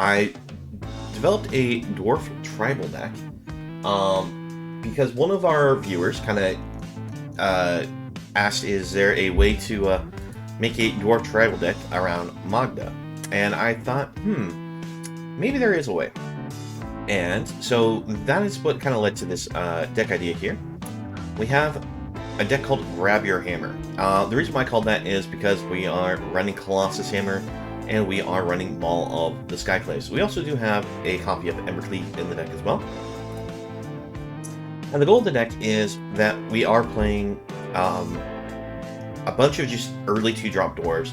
I developed a Dwarf tribal deck because one of our viewers kind of asked, is there a way to make a Dwarf tribal deck around Magda? And I thought, maybe there is a way. And so that is what kind of led to this deck idea here. We have a deck called Grab Your Hammer. The reason why I called that is because we are running Colossus Hammer, and we are running Maul of the Skyclaves. We also do have a copy of Embercleave in the deck as well. And the goal of the deck is that we are playing a bunch of just early 2-drop dwarves.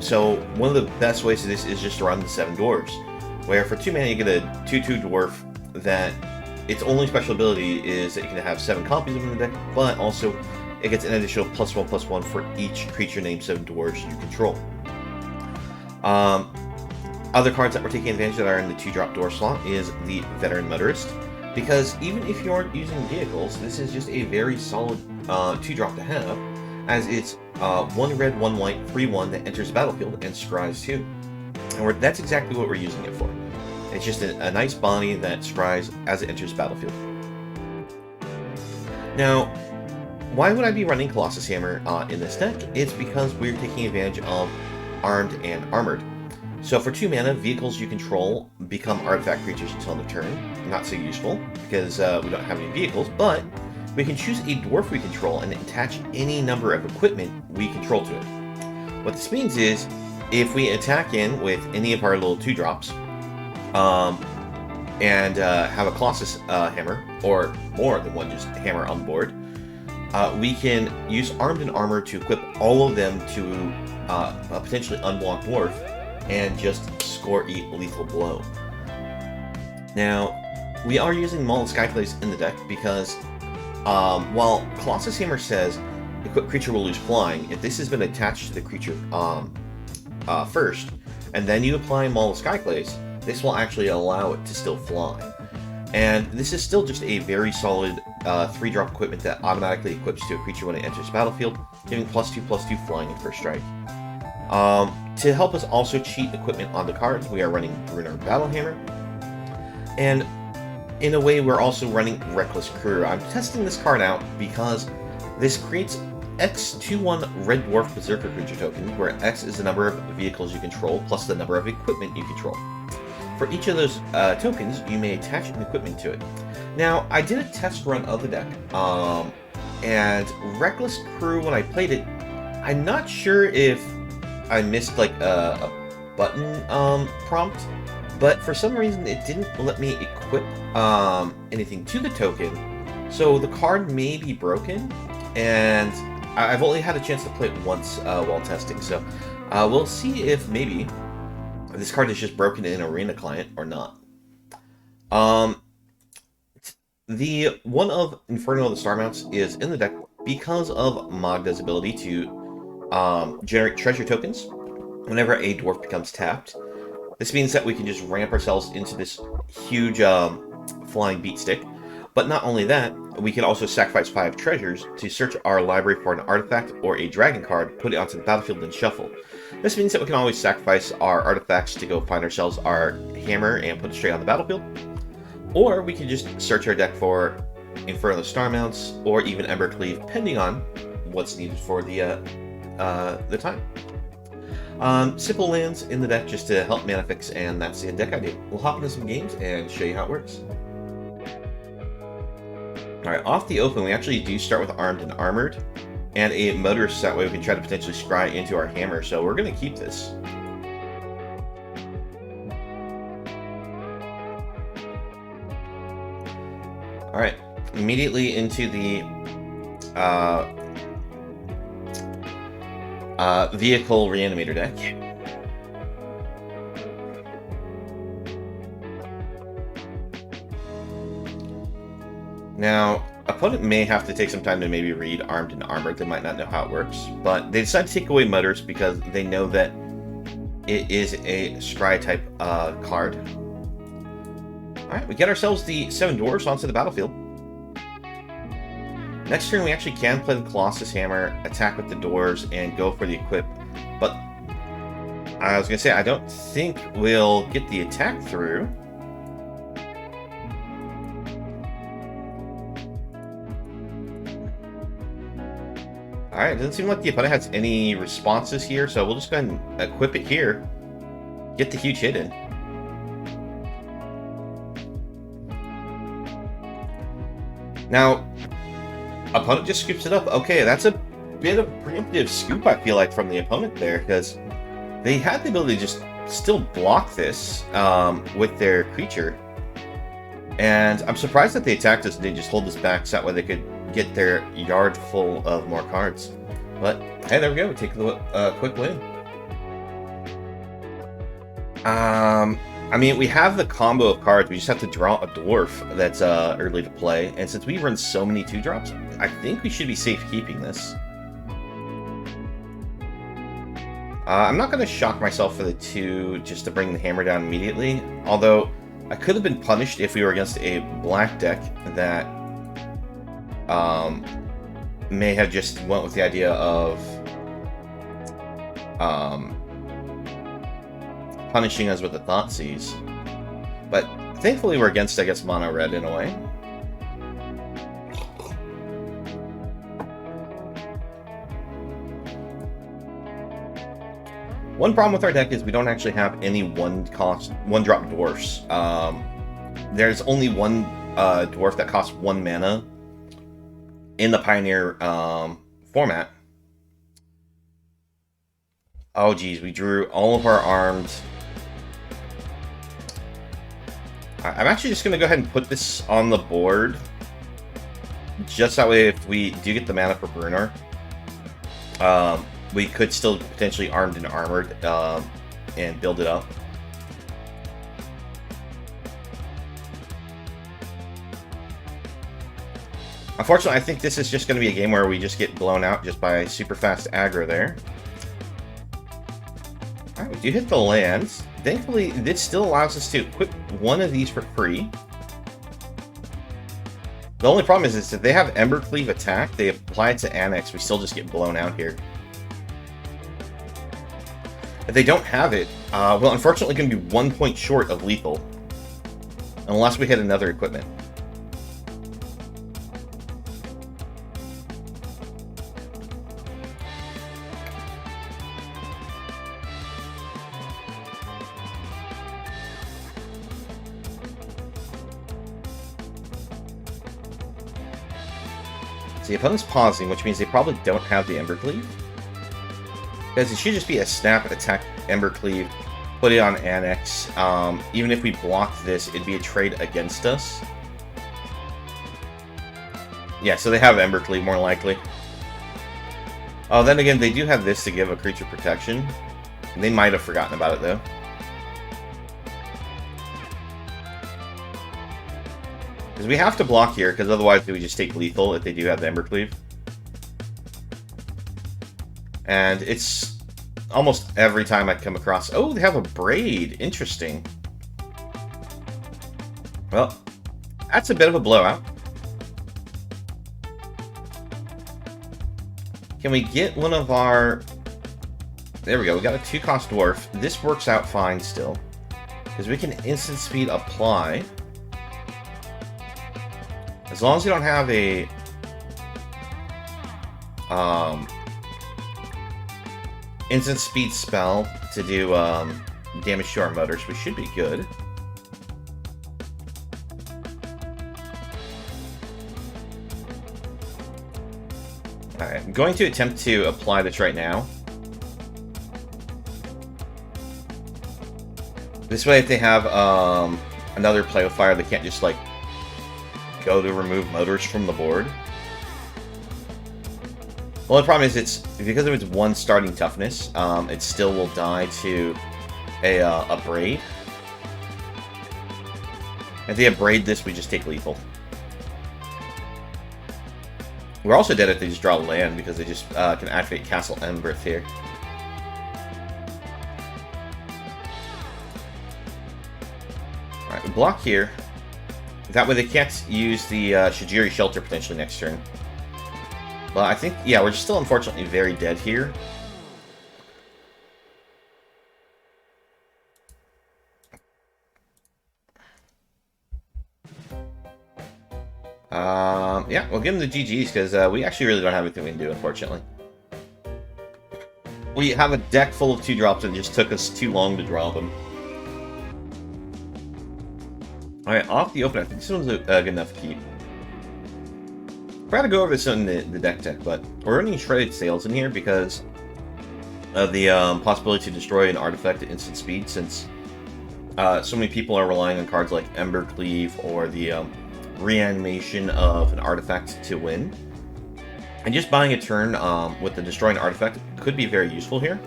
So one of the best ways to this is just to run the Seven Dwarves, where for 2 mana you get a 2/2 dwarf that its only special ability is that you can have 7 copies of it in the deck, but also it gets an additional +1/+1 for each creature named 7 dwarves you control. Other cards that we're taking advantage of that are in the 2-drop dwarf slot is the Veteran Motorist, because even if you aren't using vehicles, this is just a very solid 2-drop to have, as it's 1 red, 1 white, 3/1 that enters the battlefield and scries 2. And that's exactly what we're using it for. It's just a nice body that scries as it enters the battlefield. Now, why would I be running Colossus Hammer in this deck? It's because we're taking advantage of Armed and Armored. So for 2 mana, vehicles you control become artifact creatures until the turn. Not so useful, because we don't have any vehicles, but we can choose a dwarf we control and attach any number of equipment we control to it. What this means is, if we attack in with any of our little 2-drops, and have a Colossus Hammer, or more than one just hammer on board, we can use Armed and Armor to equip all of them to a potentially unblocked dwarf, and just score a lethal blow. Now, we are using Maul of Skyclaves in the deck because while Colossus Hammer says equipped creature will lose flying, if this has been attached to the creature first, and then you apply Maul of Skyclaves, this will actually allow it to still fly. And this is still just a very solid 3-drop equipment that automatically equips to a creature when it enters the battlefield, giving +2/+2 flying in first strike. To help us also cheat equipment on the cards, we are running A-Bruenor Battlehammer. And in a way, we're also running Reckless Crew. I'm testing this card out because this creates X 2/1 Red Dwarf Berserker creature token, where X is the number of vehicles you control plus the number of equipment you control. For each of those tokens, you may attach an equipment to it. Now, I did a test run of the deck, and Reckless Crew, when I played it, I'm not sure if I missed like a button prompt, but for some reason it didn't let me equip anything to the token, so the card may be broken, and I've only had a chance to play it once while testing, so we'll see if maybe this card is just broken in Arena Client or not. The one of Inferno of the Star Mounts is in the deck because of Magda's ability to generate treasure tokens whenever a dwarf becomes tapped. This means that we can just ramp ourselves into this huge flying beat stick. But not only that, we can also sacrifice 5 treasures to search our library for an artifact or a dragon card, put it onto the battlefield, and shuffle. This means that we can always sacrifice our artifacts to go find ourselves our hammer and put it straight on the battlefield. Or we can just search our deck for Inferno Star Mounts or even Embercleave, depending on what's needed for the time. Simple lands in the deck just to help mana fix, and that's the deck idea. We'll hop into some games and show you how it works. Alright, off the open, we actually do start with Armed and Armored, and a Motorist, that way we can try to potentially scry into our hammer, so we're going to keep this. Alright, immediately into the Vehicle Reanimator deck. Now, opponent may have to take some time to maybe read Armed and Armored. They might not know how it works, but they decide to take away Motorist because they know that it is a scry type card. Alright, we get ourselves the 7 Dwarves onto the battlefield. Next turn, we actually can play the Colossus Hammer, attack with the Dwarves, and go for the equip. But I was gonna say, I don't think we'll get the attack through. Alright, doesn't seem like the opponent has any responses here, so we'll just go ahead and equip it here. Get the huge hit in. Now, opponent just scoops it up. Okay, that's a bit of preemptive scoop, I feel like, from the opponent there, because they had the ability to just still block this with their creature. And I'm surprised that they attacked us and they just hold this back so that way they could get their yard full of more cards. But, hey, there we go. We take a quick win. I mean, we have the combo of cards. We just have to draw a Dwarf that's early to play. And since we run so many 2-drops, I think we should be safe keeping this. I'm not going to shock myself for the 2 just to bring the hammer down immediately. Although, I could have been punished if we were against a black deck that may have just went with the idea of punishing us with the Thoughtseize. But thankfully we're against, I guess, mono red in a way. One problem with our deck is we don't actually have any one-drop dwarfs. There's only one dwarf that costs 1 mana in the Pioneer format. Oh geez, we drew all of our armed. I'm actually just going to go ahead and put this on the board. Just that way, if we do get the mana for Bruenor, we could still potentially armed and armored and build it up. Unfortunately, I think this is just going to be a game where we just get blown out just by super fast aggro there. Alright, we do hit the lands. Thankfully, this still allows us to equip one of these for free. The only problem is if they have Embercleave attack, they apply it to Annex, we still just get blown out here. If they don't have it, well, unfortunately going to be 1 point short of lethal. Unless we hit another equipment. So the opponent's pausing, which means they probably don't have the Embercleave. Because it should just be a snap, attack, Embercleave, put it on Annex. Even if we block this, it'd be a trade against us. Yeah, so they have Embercleave more likely. Oh, then again, they do have this to give a creature protection. They might have forgotten about it, though. Because we have to block here, because otherwise we just take lethal if they do have the Embercleave. And it's almost every time I come across... Oh, they have a Braid. Interesting. Well, that's a bit of a blowout. Can we get one of our... There we go. We got a 2-cost Dwarf. This works out fine still. Because we can instant speed apply. As long as you don't have a... instant speed spell to do damage to our motors, we should be good. Alright, I'm going to attempt to apply this right now. This way, if they have another play with fire, they can't just like go to remove motors from the board. Well, the problem is it's because of its 1 starting toughness, it still will die to a Braid. If they have Braid this, we just take lethal. We're also dead if they just draw land, because they just can activate Castle Ardenvale here. Alright, we block here. That way they can't use the Shijiri Shelter potentially next turn. Well, I think, yeah, we're still unfortunately very dead here. Yeah, we'll give him the GGs, because we actually really don't have anything we can do, unfortunately. We have a deck full of 2-drops, and it just took us too long to draw them. Alright, off the open. I think this one's a good enough keep. We're gonna go over this in the deck tech, but we're running Shredded Sails in here because of the possibility to destroy an artifact at instant speed, since so many people are relying on cards like Ember Cleave or the reanimation of an artifact to win. And just buying a turn with the destroying artifact could be very useful here.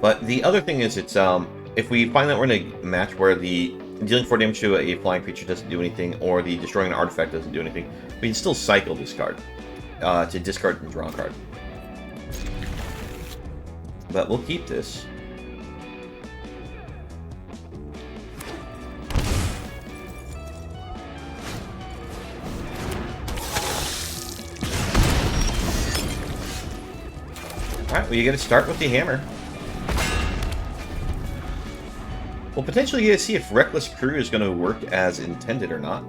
But the other thing is, it's if we find that we're in a match where the dealing 4 damage to a flying creature doesn't do anything, or the destroying an artifact doesn't do anything, we can still cycle this card to discard and draw a card. But we'll keep this. Alright, well, you get to start with the hammer. We'll potentially get to see if Reckless Crew is going to work as intended or not.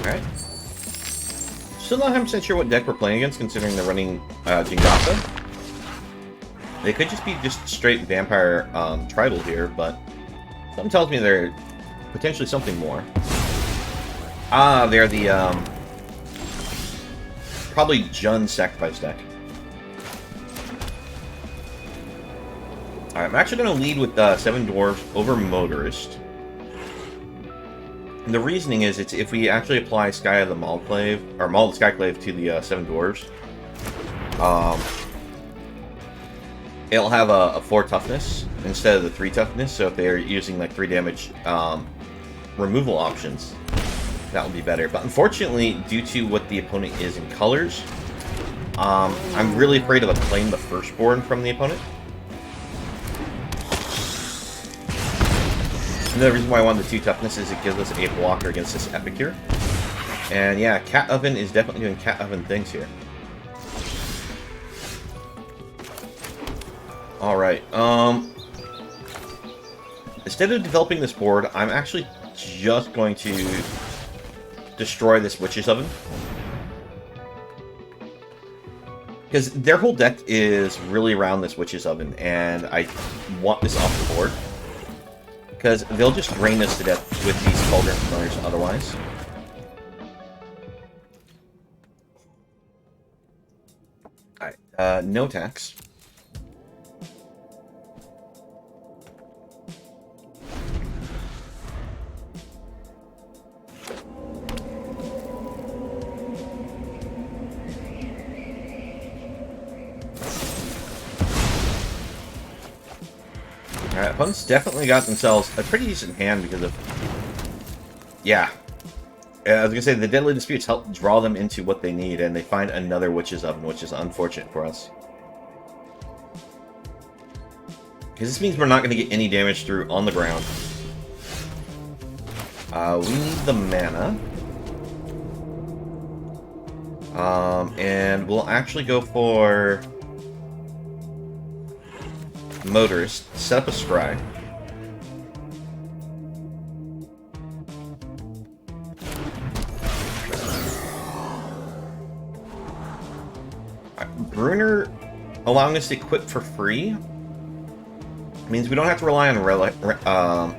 Alright. Still not 100% sure what deck we're playing against, considering they're running Jingasa. They could just be straight vampire tribal here, but something tells me they're potentially something more. Ah, they're the probably Jund sacrifice deck. Alright, I'm actually going to lead with Seven Dwarves over Motorist. And the reasoning is, it's if we actually apply Sky of the Maulclave, or Maul the Skyclave to the Seven Dwarves, it'll have a 4 toughness instead of the 3 toughness, so if they're using like 3 damage removal options, that would be better. But unfortunately, due to what the opponent is in colors, I'm really afraid of a Claim the Firstborn from the opponent. Another reason why I wanted the 2 toughness is it gives us a blocker against this Epicure. And yeah, Cat Oven is definitely doing Cat Oven things here. Alright, instead of developing this board, I'm actually just going to destroy this Witch's Oven. Because their whole deck is really around this Witch's Oven, and I want this off the board. Because they'll just drain us to death with these Cauldron Familiars otherwise. Alright, no attacks. Alright, opponents definitely got themselves a pretty decent hand because of... Yeah. I was gonna say, the Deadly Disputes help draw them into what they need, and they find another Witch's Oven, which is unfortunate for us. Because this means we're not gonna get any damage through on the ground. We need the mana. And we'll actually go for... Motorist, set up a scry. A-Bruenor allowing us to equip for free means we don't have to rely on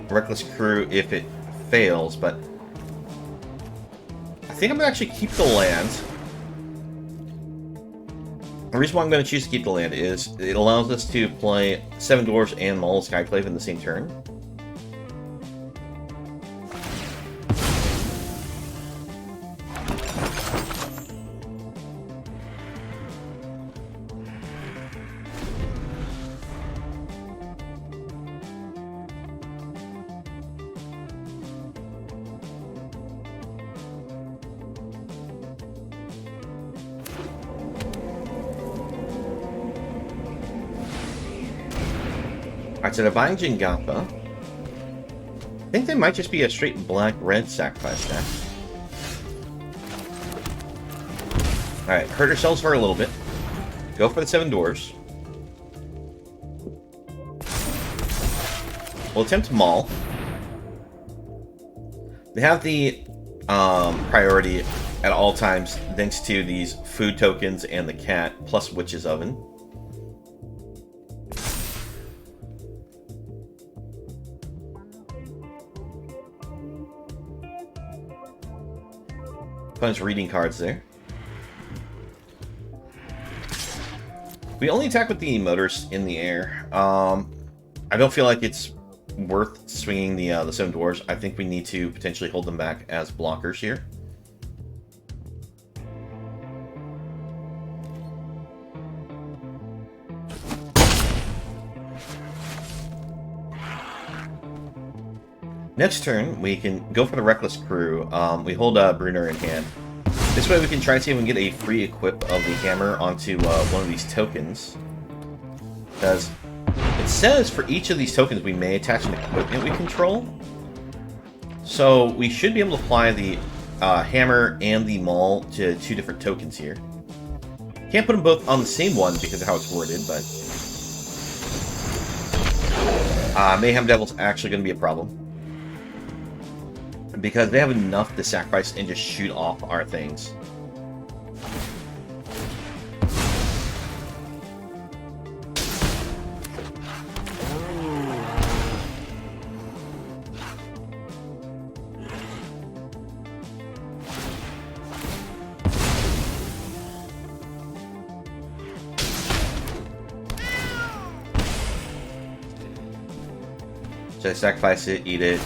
Reckless Crew if it fails, but I think I'm going to actually keep the land. The reason why I'm going to choose to keep the land is it allows us to play Seven Dwarves and Maul Skyclave in the same turn. Alright, so they're buying Jingapa. I think they might just be a straight black-red sacrifice stack. Alright, hurt ourselves for a little bit. Go for the Seven Dwarves. We'll attempt Maul. They have the priority at all times thanks to these food tokens and the cat, plus Witch's Oven. Opponent's reading cards there. We only attack with the Motorist in the air. I don't feel like it's worth swinging the Seven Dwarves. I think we need to potentially hold them back as blockers here. Next turn, we can go for the Reckless Crew. We hold Bruenor in hand. This way we can try and see if we can get a free equip of the hammer onto one of these tokens. Because it says for each of these tokens we may attach an equipment we control. So we should be able to apply the hammer and the maul to two different tokens here. Can't put them both on the same one because of how it's worded, but... Mayhem Devil's actually going to be a problem. Because they have enough to sacrifice and just shoot off our things. So I sacrifice it, eat it.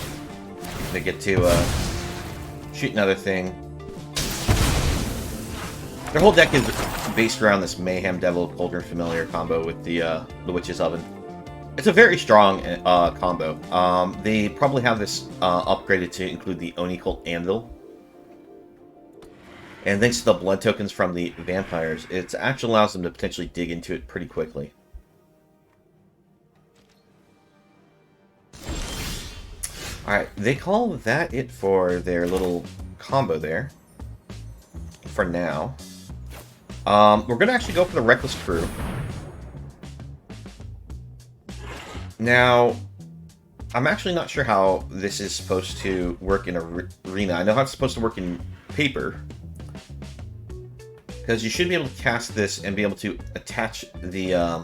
They get to shoot another thing. Their whole deck is based around this Mayhem Devil Cauldron Familiar combo with the Witch's Oven. It's a very strong combo. They probably have this upgraded to include the Oni Cult Anvil. And thanks to the blood tokens from the vampires, it actually allows them to potentially dig into it pretty quickly. Alright, they call that it for their little combo there. For now. We're going to actually go for the Reckless Crew. Now, I'm actually not sure how this is supposed to work in Arena. I know how it's supposed to work in Paper. Because you should be able to cast this and be able to attach the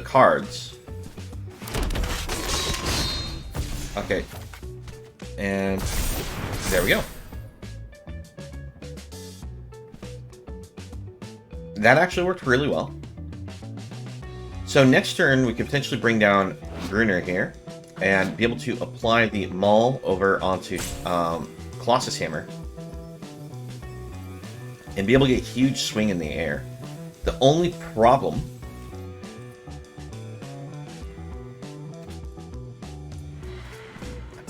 cards. Okay. And there we go. That actually worked really well. So next turn, we could potentially bring down Bruenor here and be able to apply the Maul over onto Colossus Hammer and be able to get a huge swing in the air. The only problem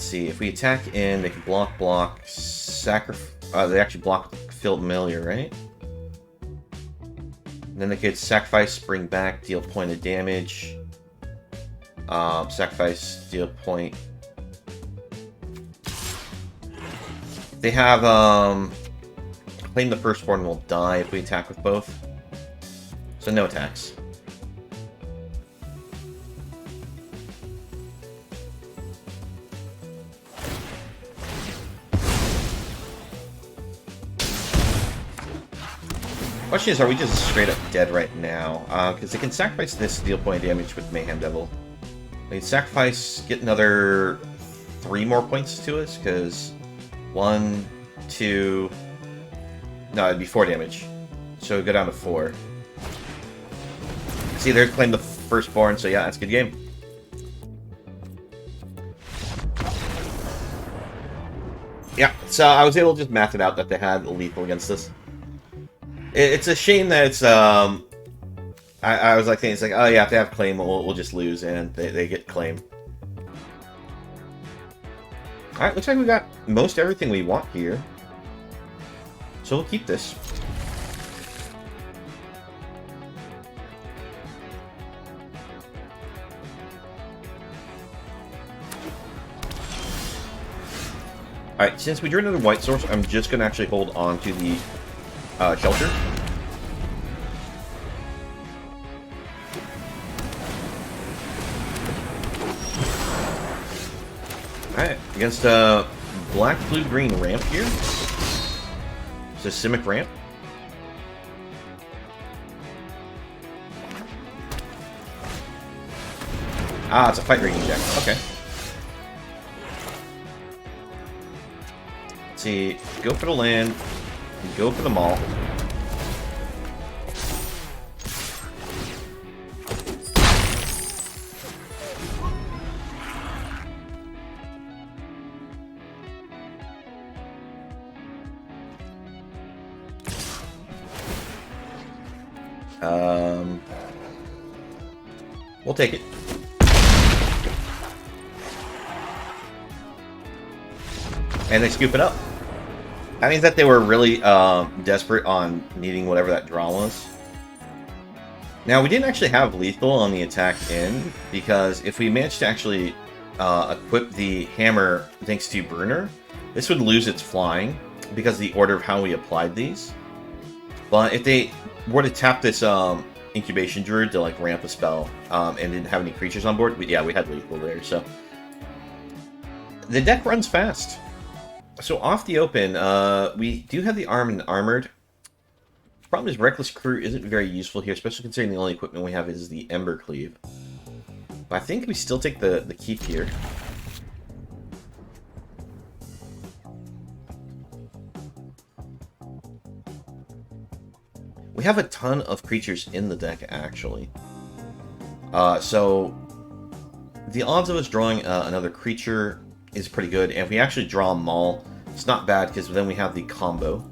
see, if we attack in, they can block, they actually block Familiar, right? And then they could sacrifice, bring back, deal point of damage. Sacrifice, deal point. They have, claim the firstborn will die if we attack with both. So no attacks. Question is, are we just straight up dead right now? Because they can sacrifice this to deal point of damage with Mayhem Devil. They can sacrifice, get another 3 more points to us, because 1, 2... No, it'd be 4 damage. So it'd go down to 4. See, they're claim the firstborn, so yeah, that's a good game. Yeah, so I was able to just math it out that they had lethal against this. It's a shame that it's, I was like thinking, it's like, oh yeah, if they have claim, we'll just lose, and they get claim. Alright, looks like we got most everything we want here. So we'll keep this. Alright, since we drew another white source, I'm just going to actually hold on to the shelter. Alright, against a black, blue, green ramp here. It's a Simic ramp. Ah, it's a fight rating deck. Okay. Let's see. Go for the land. Go for the Maul. We'll take it. And they scoop it up. That means that they were really desperate on needing whatever that draw was. Now, we didn't actually have lethal on the attack in, because if we managed to actually equip the hammer thanks to A-Bruenor, this would lose its flying because of the order of how we applied these. But if they were to tap this incubation druid to like ramp a spell and didn't have any creatures on board, we had lethal there. So the deck runs fast. So off the open, we do have the armed and armored. Problem is, Reckless Crew isn't very useful here, especially considering the only equipment we have is the Ember Cleave. But I think we still take the keep here. We have a ton of creatures in the deck, actually. So the odds of us drawing another creature is pretty good, and if we actually draw Maul, it's not bad because then we have the combo.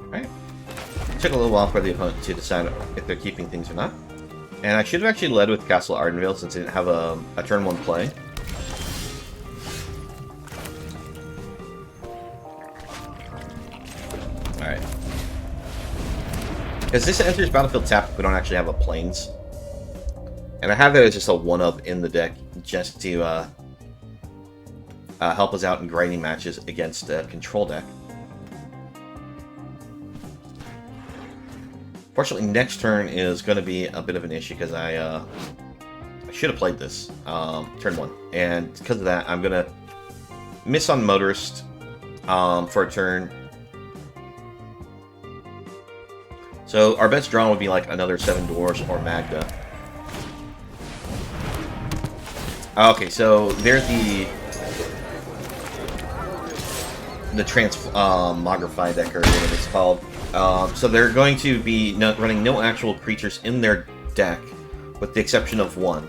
Alright. Took a little while for the opponent to decide if they're keeping things or not. And I should have actually led with Castle Ardenvale since I didn't have a turn 1 play. Alright. Because this enters battlefield tapped if we don't actually have a plains. And I have it as just a 1-up in the deck just to help us out in grinding matches against a control deck. Fortunately, next turn is going to be a bit of an issue because I should have played this turn 1. And because of that, I'm going to miss on Motorist for a turn. So our best draw would be like another Seven Dwarves or Magda. Okay, so they're the Transmogrify deck, or whatever it's called. So they're going to be running no actual creatures in their deck, with the exception of one.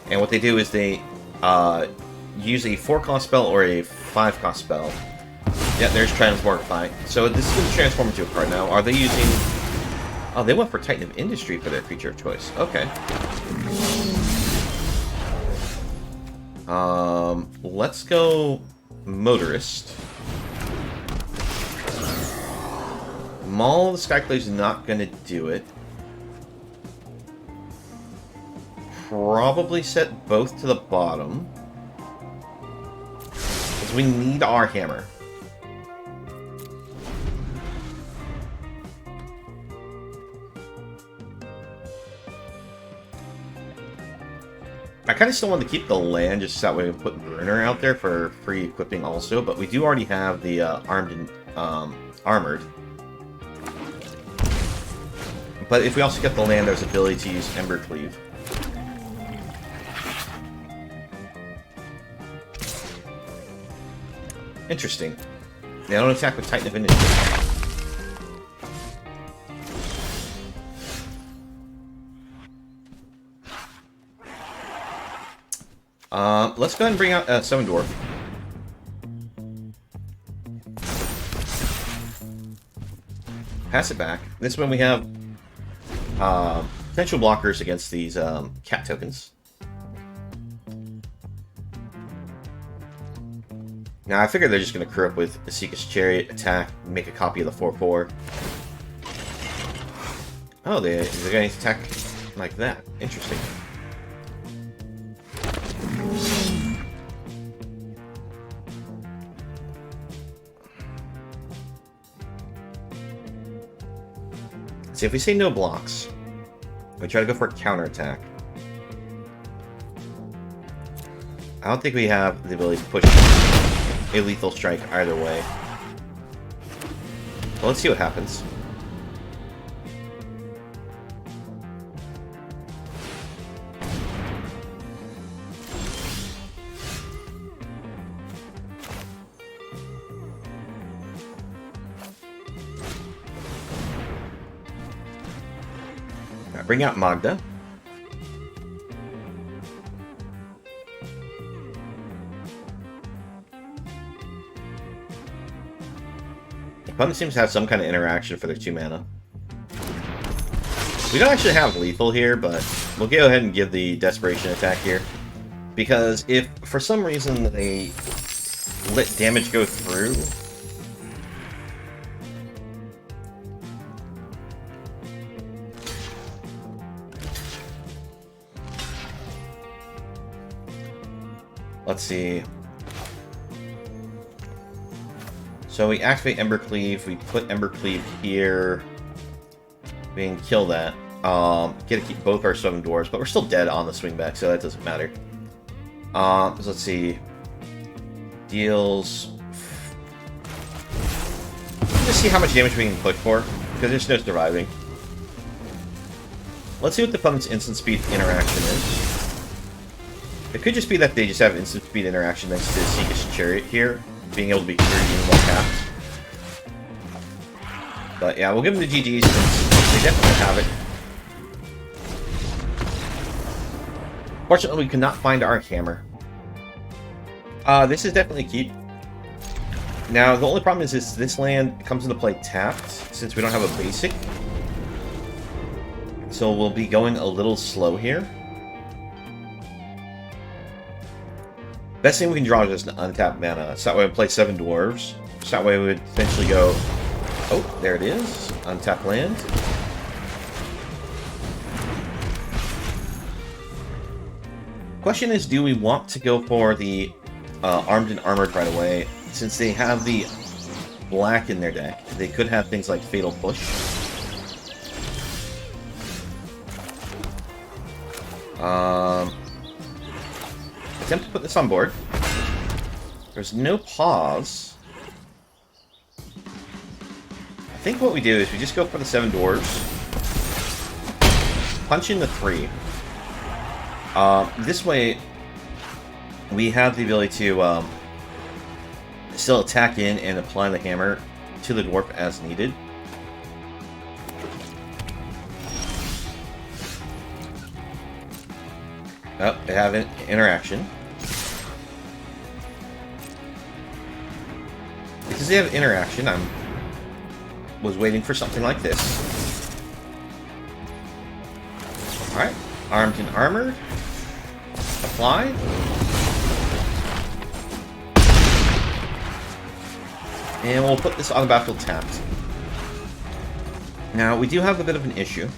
And what they do is they use a 4-cost spell or a 5-cost spell. Yeah, there's Transmogrify. So this is going to transform into a card now. Are they using... Oh, they went for Titan of Industry for their creature of choice. Okay. Let's go Motorist. Maul the Skyclaves is not going to do it. Probably set both to the bottom. Because we need our hammer. I kind of still want to keep the land just so that way we can put Bruenor out there for free equipping also, but we do already have the armed and armored. But if we also get the land, there's ability to use Ember Cleave. Interesting. They don't attack with Titan of Industry. Let's go ahead and bring out Seven Dwarf. Pass it back. This one we have potential blockers against these cat tokens. Now I figure they're just going to crew up with Asika's Chariot, attack, make a copy of the 4/4. Oh, they're going to attack like that. Interesting. See, if we say no blocks, we try to go for a counterattack. I don't think we have the ability to push a lethal strike either way. Well, let's see what happens. Right, bring out Magda. Opponent seems to have some kind of interaction for their 2 mana. We don't actually have lethal here, but we'll go ahead and give the desperation attack here. Because if for some reason they let damage go through, let's see. So we activate Embercleave, we put Embercleave here, we can kill that. Get to keep both our Seven Dwarves, but we're still dead on the swingback, so that doesn't matter. So let's see. Deals... Let's just see how much damage we can click for, because there's no surviving. Let's see what the opponent's instant speed interaction is. It could just be that they just have instant speed interaction thanks to Asika's Chariot here, being able to be cleared even while tapped. But yeah, we'll give them the GGs since they definitely have it. Fortunately, we could not find our hammer. This is definitely a keep. Now, the only problem is this land comes into play tapped, since we don't have a basic. So we'll be going a little slow here. Best thing we can draw is just an untapped mana. So that way we play 7 Dwarves. So that way we would essentially go... Oh, there it is. Untapped land. Question is, do we want to go for the Armed and Armored right away? Since they have the black in their deck, they could have things like Fatal Push. Attempt to put this on board. There's no pause. I think what we do is we just go for the 7 Dwarves. Punch in the 3. This way, we have the ability to still attack in and apply the hammer to the Dwarf as needed. Oh, they have an interaction. Because they have interaction, was waiting for something like this. Alright, Armed and Armored. Apply. And we'll put this on the battlefield tapped. Now, we do have a bit of an issue.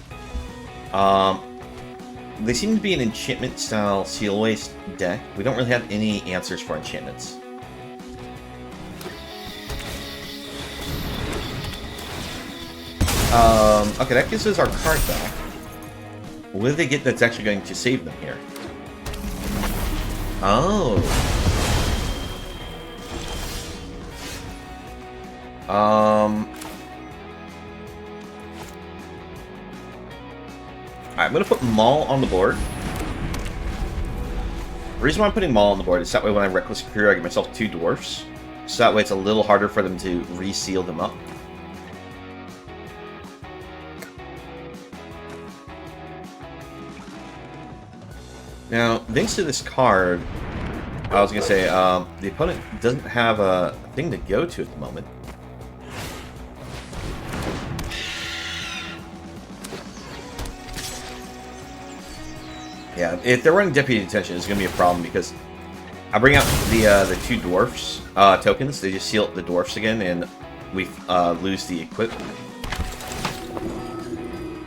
They seem to be an enchantment-style Seal Waste deck. We don't really have any answers for enchantments. Okay, that gives us our card back. What do they get that's actually going to save them here? Oh. Alright, I'm going to put Maul on the board. The reason why I'm putting Maul on the board is that way when I Reckless Career, I get myself 2 Dwarfs. So that way it's a little harder for them to reseal them up. Now, thanks to this card, I was gonna say, the opponent doesn't have a thing to go to at the moment. Yeah, if they're running Deputy Detention, it's gonna be a problem because I bring out the 2 Dwarfs tokens. They just seal up the Dwarfs again, and we lose the equip.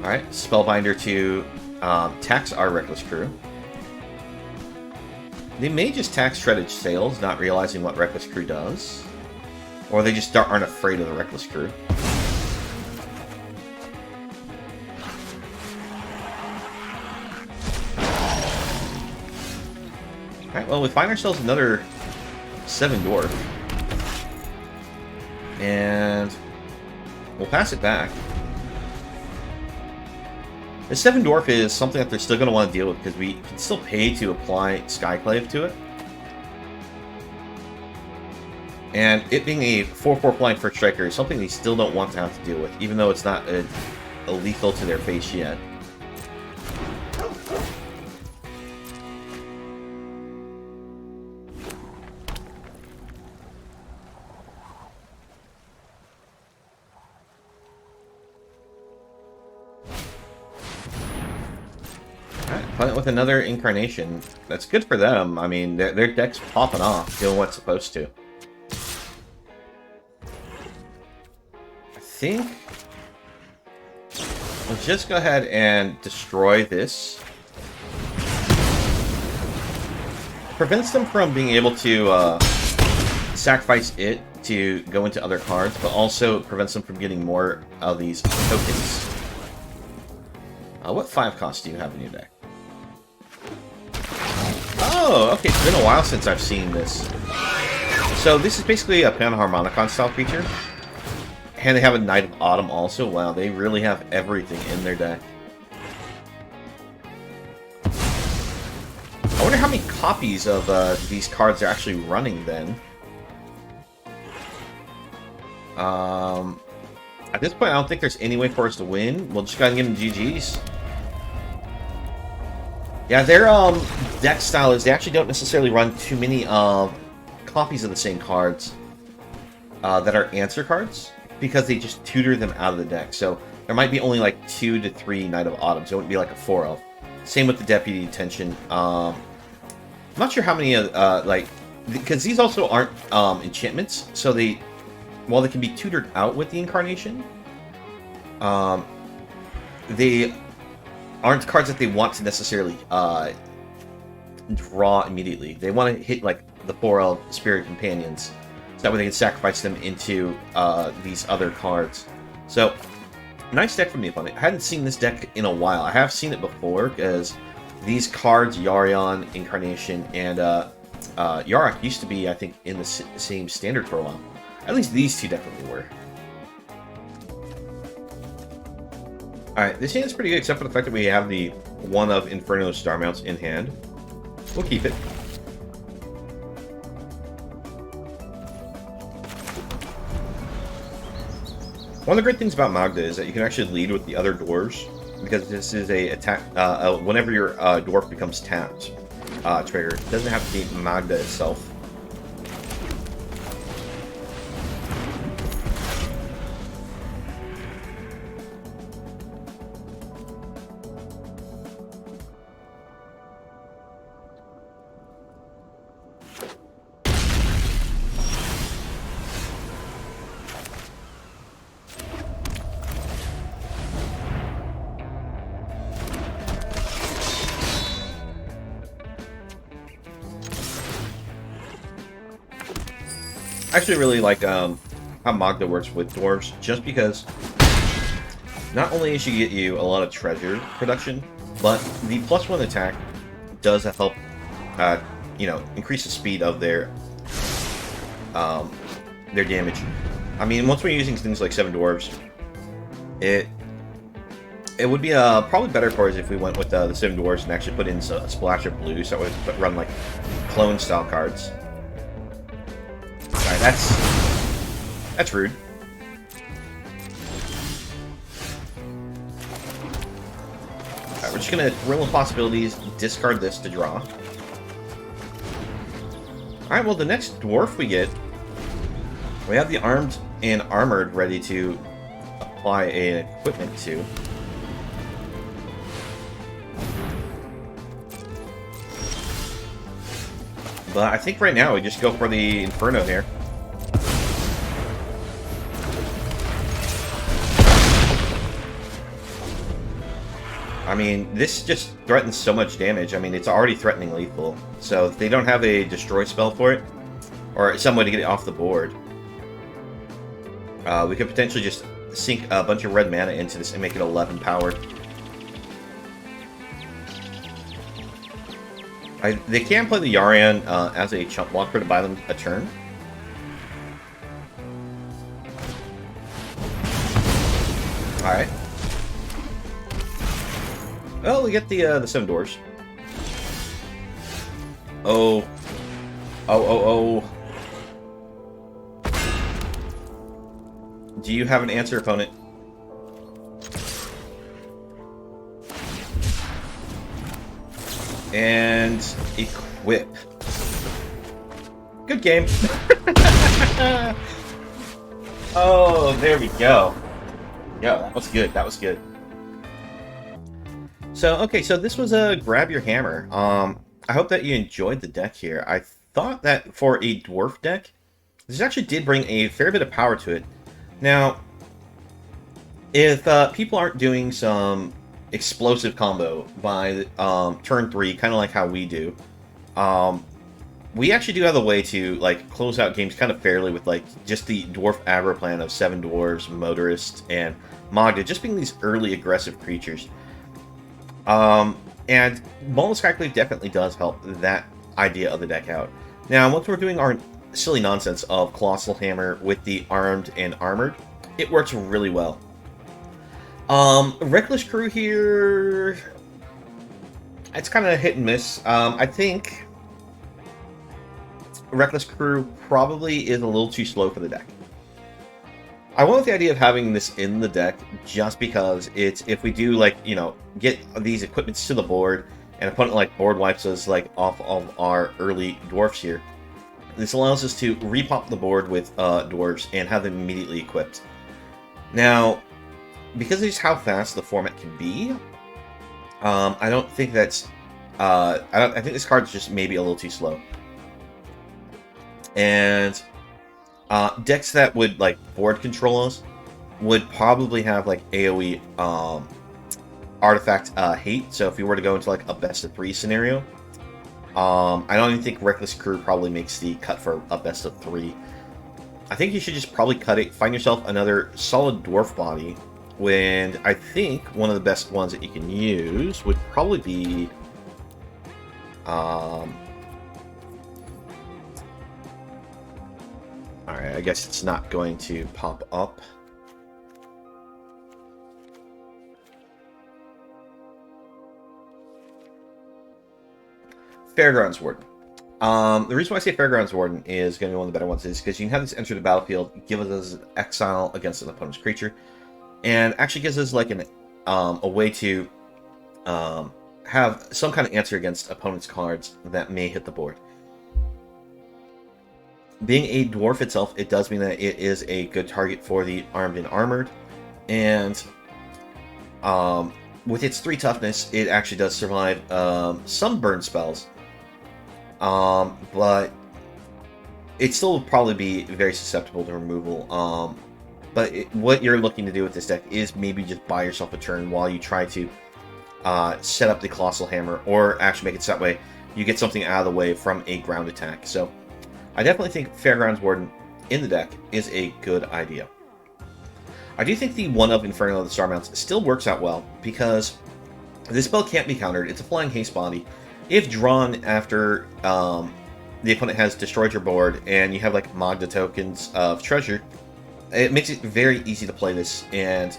All right, Spellbinder to tax our Reckless Crew. They may just tax Shredded Sails, not realizing what Reckless Crew does. Or they just aren't afraid of the Reckless Crew. Alright, well, we find ourselves another 7 Dwarf. And we'll pass it back. The 7 Dwarf is something that they're still going to want to deal with because we can still pay to apply Skyclave to it. And it being a 4/4 flying first striker is something they still don't want to have to deal with, even though it's not a lethal to their face yet. With another incarnation, that's good for them. I mean, their deck's popping off, doing what's supposed to. I think we'll just go ahead and destroy this. Prevents them from being able to sacrifice it to go into other cards, but also prevents them from getting more of these tokens. What 5 costs do you have in your deck? Oh, okay, it's been a while since I've seen this. So this is basically a Panharmonicon style creature. And they have a Knight of Autumn also. Wow, they really have everything in their deck. I wonder how many copies of these cards are actually running then. At this point, I don't think there's any way for us to win. We'll just go ahead and give them GG's. Yeah, their deck style is they actually don't necessarily run too many copies of the same cards that are answer cards because they just tutor them out of the deck. So there might be only like 2 to 3 Knight of Autumn, so it wouldn't be like a 4 of. Same with the Deputy Detention. I'm not sure how many like because these also aren't enchantments, so they while they can be tutored out with the incarnation, they aren't cards that they want to necessarily draw immediately. They want to hit like the 4 Spirit Companions, so that way they can sacrifice them into these other cards. So, nice deck from the opponent. I hadn't seen this deck in a while. I have seen it before, because these cards, Yarion, Incarnation, and Yarok used to be, I think, in the same standard for a while. At least these two definitely were. Alright, this hand's pretty good, except for the fact that we have the 1 of Inferno Star Mounts in hand. We'll keep it. One of the great things about Magda is that you can actually lead with the other dwarves, because this is a attack, whenever your dwarf becomes tapped trigger. It doesn't have to be Magda itself. I actually really like how Magda works with dwarves, just because not only does she get you a lot of treasure production, but the +1 attack does help, you know, increase the speed of their damage. I mean, once we're using things like 7 Dwarves, it would be probably better for us if we went with the 7 Dwarves and actually put in a splash of blue, so it would run like clone style cards. Alright, that's rude. Alright, we're just gonna Thrill of Possibilities, discard this to draw. Alright, well, the next dwarf we get, we have the armed and armored ready to apply a equipment to. But I think right now we just go for the Inferno here. I mean, this just threatens so much damage. I mean, it's already threatening lethal. So if they don't have a destroy spell for it, or some way to get it off the board, we could potentially just sink a bunch of red mana into this and make it 11 powered. They can play the Yarian as a chump blocker to buy them a turn. Alright. Well, we get the Seven Dwarves. Oh. Oh. Do you have an answer, opponent? And equip. Good game. Oh, there we go. Yeah, that was good. That was good. So, okay, so this was a Grab Your Hammer. I hope that you enjoyed the deck here. I thought that for a dwarf deck, this actually did bring a fair bit of power to it. Now, if people aren't doing some explosive combo by turn 3, kind of like how we do, we actually do have a way to like close out games kind of fairly with like just the dwarf aggro plan of Seven Dwarves, Motorist, and Magda, just being these early aggressive creatures. And Maul Skyclave definitely does help that idea of the deck out. Now, once we're doing our silly nonsense of Colossal Hammer with the armed and armored, it works really well. Reckless Crew here, it's kind of hit and miss. I think Reckless Crew probably is a little too slow for the deck. I went with the idea of having this in the deck just because it's, if we do, like, you know, get these equipments to the board and opponent like board wipes us like off of our early dwarfs here, this allows us to repop the board with dwarves and have them immediately equipped. Now, because of just how fast the format can be, I don't think that's I think this card's just maybe a little too slow. And decks that would like board control us would probably have like AoE artifact hate. So if we were to go into like a best of 3 scenario, I don't even think Reckless Crew probably makes the cut for a best of 3. I think you should just probably cut it, find yourself another solid dwarf body, when I think one of the best ones that you can use would probably be alright, I guess it's not going to pop up. Fairgrounds Warden. The reason why I say Fairgrounds Warden is going to be one of the better ones is because you can have this enter the battlefield, give us an exile against an opponent's creature, and actually gives us like an a way to have some kind of answer against opponent's cards that may hit the board. Being a dwarf itself, it does mean that it is a good target for the armed and armored, and with its 3 toughness, it actually does survive some burn spells, but it still will probably be very susceptible to removal. But what you're looking to do with this deck is maybe just buy yourself a turn while you try to set up the Colossal Hammer, or actually make it so that way you get something out of the way from a ground attack. So I definitely think Fairgrounds Warden in the deck is a good idea. I do think the 1-up Inferno of the Star Mounts still works out well, because this spell can't be countered. It's a flying haste body. If drawn after the opponent has destroyed your board and you have like Magda tokens of treasure, it makes it very easy to play this, and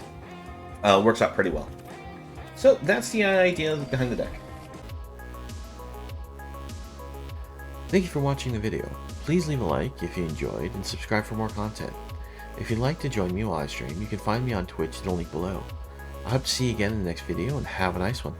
works out pretty well. So that's the idea behind the deck. Thank you for watching the video. Please leave a like if you enjoyed, and subscribe for more content. If you'd like to join me while I stream, you can find me on Twitch, the link below. I hope to see you again in the next video, and have a nice one.